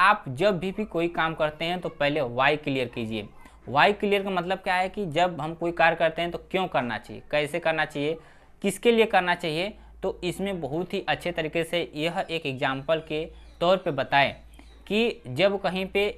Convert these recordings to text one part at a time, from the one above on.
आप जब भी कोई काम करते हैं तो पहले वाई क्लियर कीजिए। वाई क्लियर का मतलब क्या है कि जब हम कोई कार्य करते हैं तो क्यों करना चाहिए, कैसे करना चाहिए, किसके लिए करना चाहिए। तो इसमें बहुत ही अच्छे तरीके से यह एक एग्जाम्पल के तौर पे बताएं कि जब कहीं पे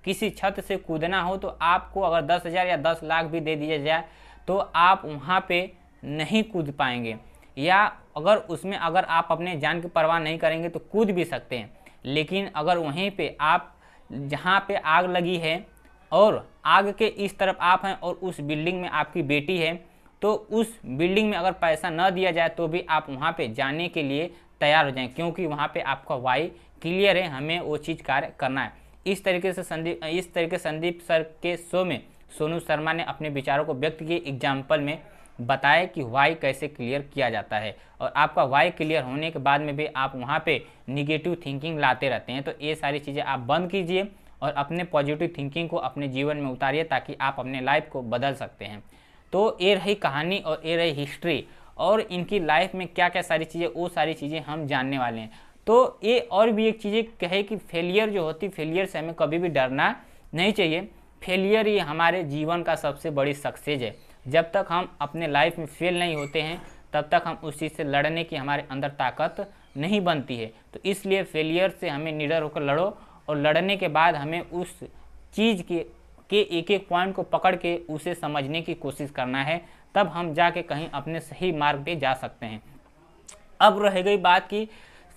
किसी छत से कूदना हो तो आपको अगर 10,000 या 10 लाख भी दे दिया जाए तो आप वहाँ पे नहीं कूद पाएंगे, या अगर आप अपने जान की परवाह नहीं करेंगे तो कूद भी सकते हैं। लेकिन अगर वहीं पे आप जहाँ पे आग लगी है और आग के इस तरफ आप हैं और उस बिल्डिंग में आपकी बेटी है, तो उस बिल्डिंग में अगर पैसा न दिया जाए तो भी आप वहाँ पे जाने के लिए तैयार हो जाएं, क्योंकि वहाँ पे आपका वाई क्लियर है, हमें वो चीज़ कार्य करना है। इस तरीके से संदीप सर के शो में सोनू शर्मा ने अपने विचारों को व्यक्त किए, एग्जाम्पल में बताया कि वाई कैसे क्लियर किया जाता है। और आपका वाई क्लियर होने के बाद में भी आप वहाँ पे निगेटिव थिंकिंग लाते रहते हैं, तो ये सारी चीज़ें आप बंद कीजिए और अपने पॉजिटिव थिंकिंग को अपने जीवन में उतारिए, ताकि आप अपने लाइफ को बदल सकते हैं। तो ये रही कहानी और ये रही हिस्ट्री, और इनकी लाइफ में क्या क्या सारी चीज़ें, वो सारी चीज़ें हम जानने वाले हैं। तो ये और भी एक चीज़ें कहे कि फेलियर जो होती, फेलियर से हमें कभी भी डरना नहीं चाहिए। फेलियर ही हमारे जीवन का सबसे बड़ी सक्सेस है। जब तक हम अपने लाइफ में फेल नहीं होते हैं तब तक हम उस चीज़ से लड़ने की हमारे अंदर ताकत नहीं बनती है। तो इसलिए फेलियर से हमें निडर होकर लड़ो, और लड़ने के बाद हमें उस चीज़ के एक एक पॉइंट को पकड़ के उसे समझने की कोशिश करना है, तब हम जाके कहीं अपने सही मार्ग पे जा सकते हैं। अब रह गई बात की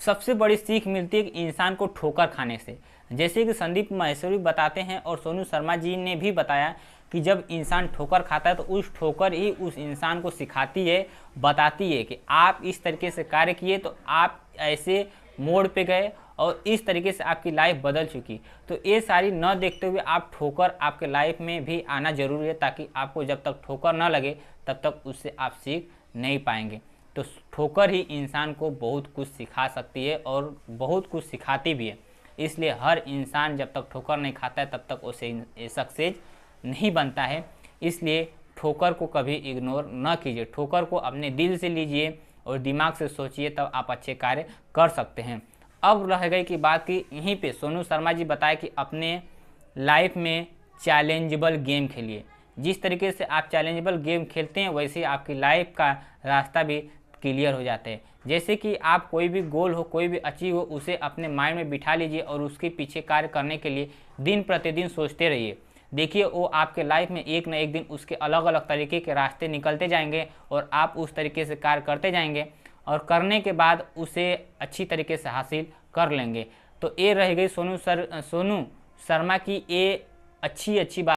सबसे बड़ी सीख मिलती है कि इंसान को ठोकर खाने से, जैसे कि संदीप माहेश्वरी बताते हैं और सोनू शर्मा जी ने भी बताया कि जब इंसान ठोकर खाता है तो उस ठोकर ही उस इंसान को सिखाती है, बताती है कि आप इस तरीके से कार्य किए तो आप ऐसे मोड़ पे गए और इस तरीके से आपकी लाइफ बदल चुकी। तो ये सारी न देखते हुए आप ठोकर आपके लाइफ में भी आना जरूरी है, ताकि आपको जब तक ठोकर न लगे तब तक उससे आप सीख नहीं पाएंगे। तो ठोकर ही इंसान को बहुत कुछ सिखा सकती है और बहुत कुछ सिखाती भी है। इसलिए हर इंसान जब तक ठोकर नहीं खाता है तब तक उसे सक्सेस नहीं बनता है। इसलिए ठोकर को कभी इग्नोर न कीजिए, ठोकर को अपने दिल से लीजिए और दिमाग से सोचिए, तब आप अच्छे कार्य कर सकते हैं। अब रह गई की बात कि यहीं पे सोनू शर्मा जी बताए कि अपने लाइफ में चैलेंजेबल गेम खेलिए। जिस तरीके से आप चैलेंजेबल गेम खेलते हैं वैसे आपकी लाइफ का रास्ता भी क्लियर हो जाता है। जैसे कि आप कोई भी गोल हो, कोई भी अचीव हो, उसे अपने माइंड में बिठा लीजिए और उसके पीछे कार्य करने के लिए दिन प्रतिदिन सोचते रहिए। देखिए वो आपके लाइफ में एक न एक दिन उसके अलग अलग तरीके के रास्ते निकलते जाएंगे और आप उस तरीके से कार्य करते जाएंगे और करने के बाद उसे अच्छी तरीके से हासिल कर लेंगे। तो ये रह गई सोनू शर्मा की ये अच्छी बात।